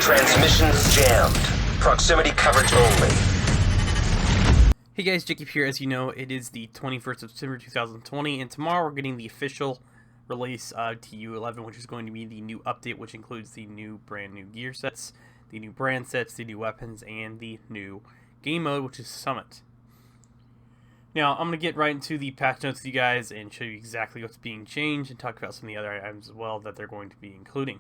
Transmissions jammed. Proximity coverage only. Hey guys, Jacob here. As you know, it is the 21st of September 2020, and tomorrow we're getting the official release of TU11, which is going to be the new update, which includes the brand new gear sets, the new brand sets, the new weapons, and the new game mode, which is Summit. Now, I'm going to get right into the patch notes with you guys and show you exactly what's being changed and talk about some of the other items as well that they're going to be including.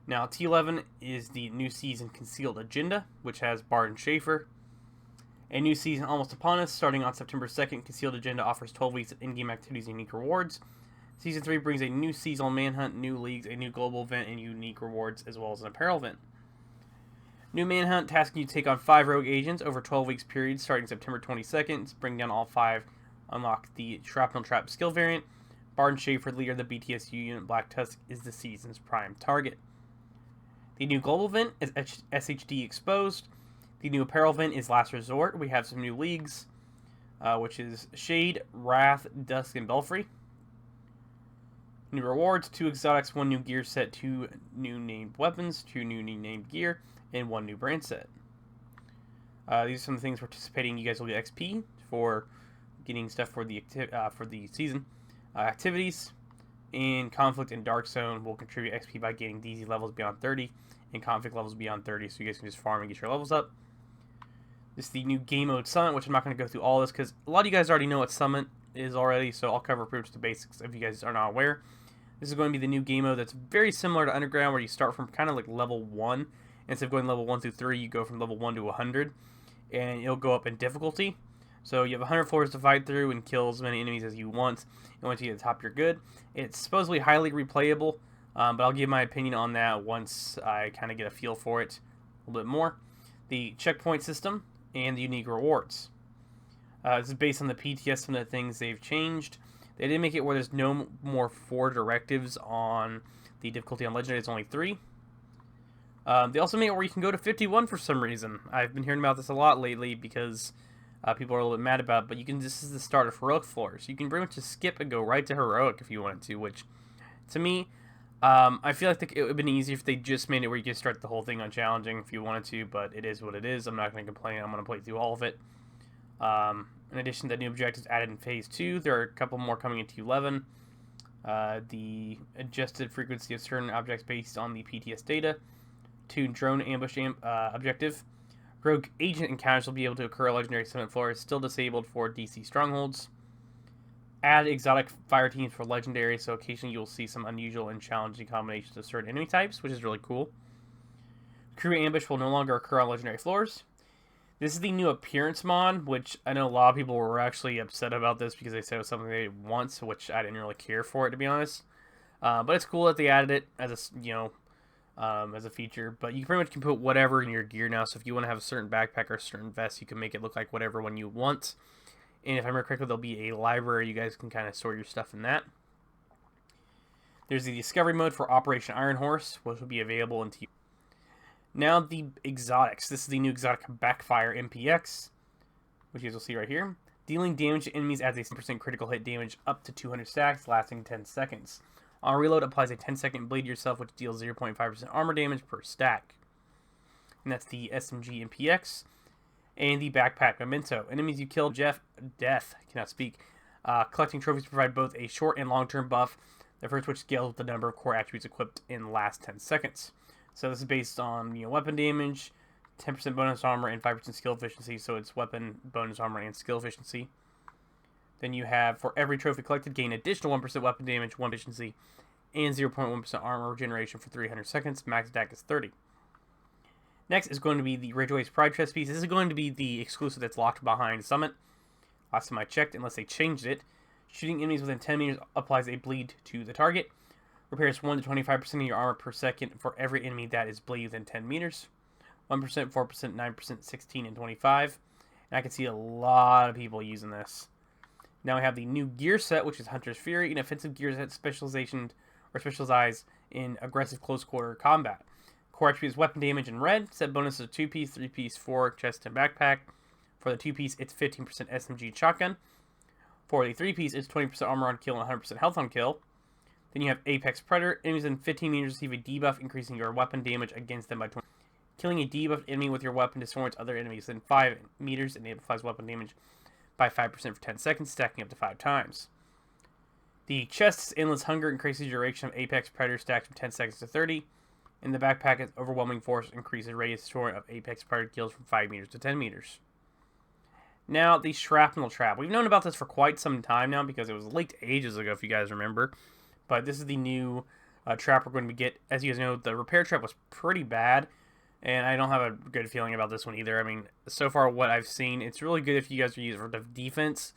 Now, TU11 is the new season Concealed Agenda, which has Bart and Schaefer. A new season almost upon us, starting on September 2nd. Concealed Agenda offers 12 weeks of in-game activities and unique rewards. Season 3 brings a new seasonal manhunt, new leagues, a new global event, and unique rewards, as well as an apparel event. New manhunt tasking you to take on 5 rogue agents over 12 weeks period, starting September 22nd. Bring down all 5, unlock the Shrapnel Trap skill variant. Bart and Schaefer, leader of the BTSU unit Black Tusk, is the season's prime target. The new global event is SHD Exposed. The new apparel event is Last Resort. We have some new leagues, which is Shade, Wrath, Dusk, and Belfry. New rewards, 2 exotics, 1 new gear set, 2 new named weapons, 2 new named gear, and 1 new brand set. These are some things participating. You guys will get XP for getting stuff for the season. Activities in Conflict and Dark Zone will contribute XP by gaining DZ levels beyond 30 and Conflict levels beyond 30, so you guys can just farm and get your levels up. This is the new game mode Summit, which I'm not going to go through all this because a lot of you guys already know what Summit is already, so I'll cover pretty much the basics if you guys are not aware. This is going to be the new game mode that's very similar to Underground, where you start from kind of like level 1. Instead of going level 1 through 3, you go from level 1 to 100, and it'll go up in difficulty. So you have 100 floors to fight through and kill as many enemies as you want, and once you get to the top, you're good. It's supposedly highly replayable, but I'll give my opinion on that once I kind of get a feel for it a little bit more. The checkpoint system and the unique rewards. This is based on the PTS, some of the things they've changed. They did make it where there's no more 4 directives on the difficulty on Legendary, it's only 3. They also made it where you can go to 51 for some reason. I've been hearing about this a lot lately because people are a little bit mad about it, but this is the start of Heroic floors. You can pretty much just skip and go right to Heroic if you wanted to, which, to me, I feel like it would have been easier if they just made it where you could start the whole thing on Challenging if you wanted to, but it is what it is. I'm not going to complain. I'm going to play through all of it. In addition to new objectives added in Phase 2, there are a couple more coming into TU11. The adjusted frequency of certain objects based on the PTS data. 2 drone ambush objective. Rogue agent encounters will be able to occur on Legendary Summit floors, still disabled for DC strongholds. Add exotic fire teams for Legendary, so occasionally you'll see some unusual and challenging combinations of certain enemy types, which is really cool. Crew ambush will no longer occur on Legendary floors. This is the new appearance mod, which I know a lot of people were actually upset about this because they said it was something they didn't want, which I didn't really care for it, to be honest. But it's cool that they added it as a feature. But you pretty much can put whatever in your gear now. So if you want to have a certain backpack or a certain vest, you can make it look like whatever one you want. And if I remember correctly, there'll be a library. You guys can kind of sort your stuff in that. There's the Discovery mode for Operation Iron Horse, which will be available in TU. Now the exotics. This is the new exotic Backfire MPX, which you guys will see right here. Dealing damage to enemies adds a 10% critical hit damage up to 200 stacks, lasting 10 seconds. On reload, applies a 10-second bleed to yourself, which deals 0.5% armor damage per stack. And that's the SMG MPX. And the Backpack Memento. Enemies you kill, collecting trophies provide both a short and long-term buff, the first which scales with the number of core attributes equipped in the last 10 seconds. So this is based on weapon damage, 10% bonus armor, and 5% skill efficiency, so it's weapon, bonus armor, and skill efficiency. Then you have, for every trophy collected, gain additional 1% weapon damage, 1 efficiency, and 0.1% armor regeneration for 300 seconds. Max attack is 30. Next is going to be the Ridgeway's Pride chest piece. This is going to be the exclusive that's locked behind Summit. Last time I checked, unless they changed it. Shooting enemies within 10 meters applies a bleed to the target. Repairs 1 to 25% of your armor per second for every enemy that is bleed within 10 meters. 1%, 4%, 9%, 16, and 25. And I can see a lot of people using this. Now we have the new gear set, which is Hunter's Fury, an offensive gear set specialized in aggressive close quarter combat. Core attribute is weapon damage in red. Set bonus is a 2-piece, 3-piece, 4 chest and backpack. For the 2-piece, it's 15% SMG shotgun. For the 3-piece, it's 20% armor on kill and 100% health on kill. Then you have Apex Predator. Enemies in 15 meters receive a debuff, increasing your weapon damage against them by 20. Killing a debuffed enemy with your weapon disorients other enemies within 5 meters and amplifies weapon damage by 5% for 10 seconds, stacking up to 5 times. The chest's Endless Hunger increases the duration of Apex Predator stacks from 10 seconds to 30. And the backpack is Overwhelming Force increases radius of Apex Predator kills from 5 meters to 10 meters. Now, the Shrapnel Trap. We've known about this for quite some time now because it was leaked ages ago, if you guys remember. But this is the new trap we're going to get. As you guys know, the Repair Trap was pretty bad, and I don't have a good feeling about this one either. I mean, so far what I've seen, it's really good if you guys are using it for defense.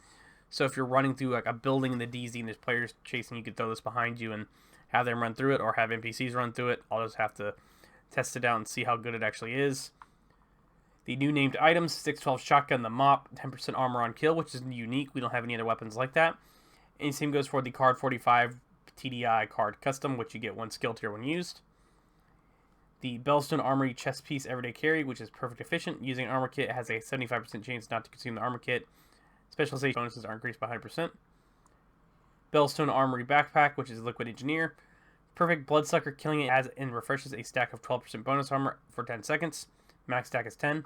So if you're running through like a building in the DZ and there's players chasing, you could throw this behind you and have them run through it, or have NPCs run through it. I'll just have to test it out and see how good it actually is. The new named items, 612 Shotgun, the Mop, 10% armor on kill, which is unique. We don't have any other weapons like that. And same goes for the Card 45 TDI Card Custom, which you get 1 skill tier when used. The Bellstone Armory Chest Piece Everyday Carry, which is perfect efficient. Using an armor kit, it has a 75% chance not to consume the armor kit. Specialization bonuses are increased by 100%. Bellstone Armory Backpack, which is Liquid Engineer. Perfect Bloodsucker, killing it adds and refreshes a stack of 12% bonus armor for 10 seconds. Max stack is 10.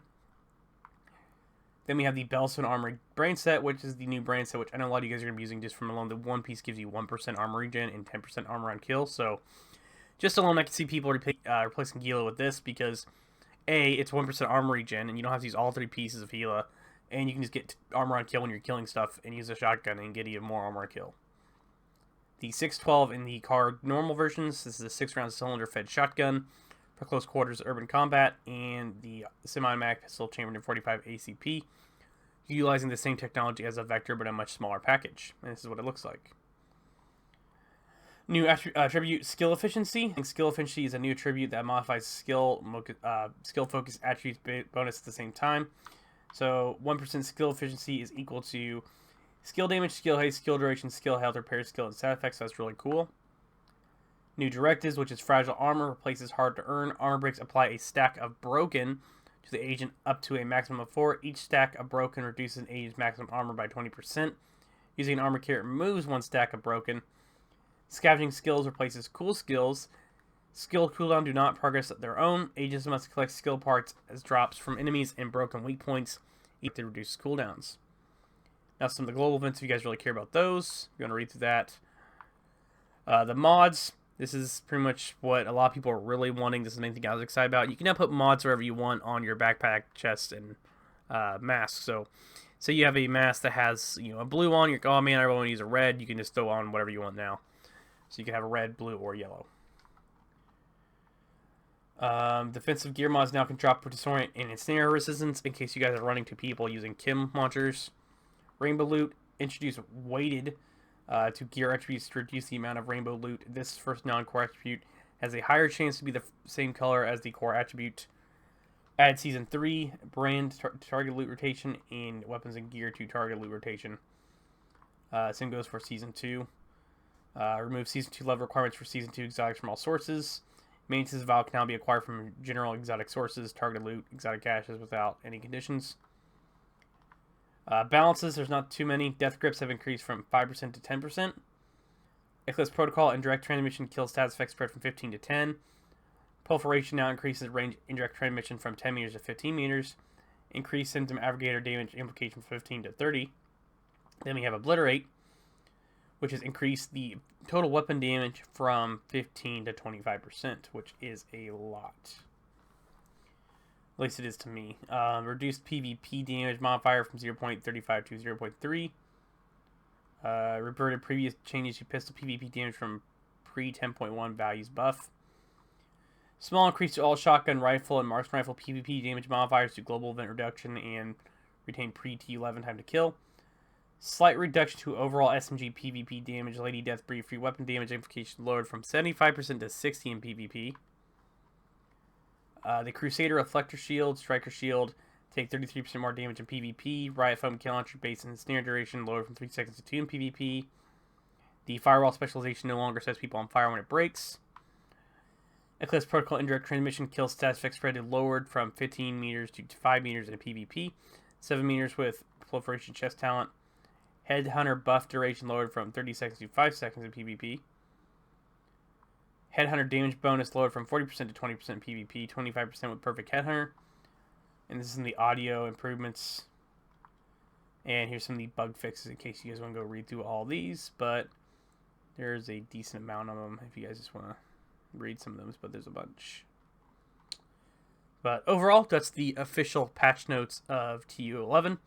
Then we have the Bellstone Armory Brain Set, which is the new brain set, which I know a lot of you guys are going to be using just from alone. The one piece gives you 1% armor regen and 10% armor on kill. So just alone, I can see people replacing Gila with this because A, it's 1% armor regen, and you don't have to use all 3 pieces of Gila. And you can just get armor on kill when you're killing stuff and use a shotgun and get even more armor on kill. The 612 in the card normal versions. This is a 6-round cylinder-fed shotgun for close quarters urban combat, and the semi-automatic pistol chambered in 45 ACP, utilizing the same technology as a Vector but a much smaller package. And this is what it looks like. New attribute Skill Efficiency. Skill Efficiency is a new attribute that modifies skill-focused attributes bonus at the same time. So 1% skill efficiency is equal to skill damage, skill haste, skill duration, skill health, repair skill, and side effects. So that's really cool. New directives, which is fragile armor, replaces hard to earn. Armor breaks apply a stack of broken to the agent up to a maximum of 4. Each stack of broken reduces an agent's maximum armor by 20%. Using an armor kit removes 1 stack of broken. Scavenging skills replaces cool skills. Skill cooldown do not progress at their own. Agents must collect skill parts as drops from enemies and broken weak points to reduce cooldowns. Now some of the global events, if you guys really care about those, you're going to read through that. The mods, this is pretty much what a lot of people are really wanting. This is the main thing I was excited about. You can now put mods wherever you want on your backpack, chest, and mask. So you have a mask that has a blue on. You're like, oh man, I really want to use a red. You can just throw on whatever you want now. So you can have a red, blue, or yellow. Defensive gear mods now can drop disorient and ensnare resistance in case you guys are running 2 people using Kim launchers. Rainbow loot, introduce weighted to gear attributes to reduce the amount of rainbow loot. This first non-core attribute has a higher chance to be the same color as the core attribute. Add Season 3, brand target loot rotation, and weapons and gear to target loot rotation. Same goes for Season 2. Remove Season 2 level requirements for Season 2 exotics from all sources. Maintenance value can now be acquired from general exotic sources, targeted loot, exotic caches without any conditions. Balances, there's not too many. Death grips have increased from 5% to 10%. Eclipse Protocol and direct transmission kills stats effect spread from 15 to 10. Proliferation now increases range indirect transmission from 10 meters to 15 meters. Increased symptom aggregator damage implication from 15 to 30. Then we have Obliterate, which has increased the total weapon damage from 15 to 25%, which is a lot. At least it is to me. Reduced PvP damage modifier from 0.35 to 0.3. Reverted previous changes to pistol PvP damage from pre-10.1 values buff. Small increase to all shotgun, rifle, and marksman rifle PvP damage modifiers to global event reduction and retain pre-TU11 time to kill. Slight reduction to overall SMG PvP damage, Lady Death Breed free weapon damage implication lowered from 75% to 60 in PvP. The Crusader Reflector Shield, Striker Shield take 33% more damage in PvP. Riot Foam Kill Launcher base and snare duration lowered from 3 seconds to 2 in PvP. The Firewall Specialization no longer sets people on fire when it breaks. Eclipse Protocol Indirect Transmission kills stat effect spread lowered from 15 meters to 5 meters in PvP. 7 meters with Proliferation Chest Talent. Headhunter buff duration lowered from 30 seconds to 5 seconds in PvP. Headhunter damage bonus lowered from 40% to 20% PvP, 25% with perfect Headhunter. And this is in the audio improvements. And here's some of the bug fixes in case you guys want to go read through all these. But there's a decent amount of them if you guys just want to read some of them. But there's a bunch. But overall, that's the official patch notes of TU11.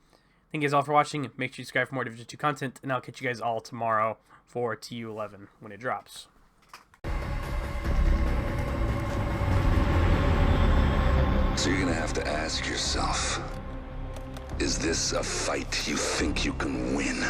Thank you guys all for watching. Make sure you subscribe for more Division 2 content. And I'll catch you guys all tomorrow for TU11 when it drops. So you're gonna have to ask yourself, is this a fight you think you can win?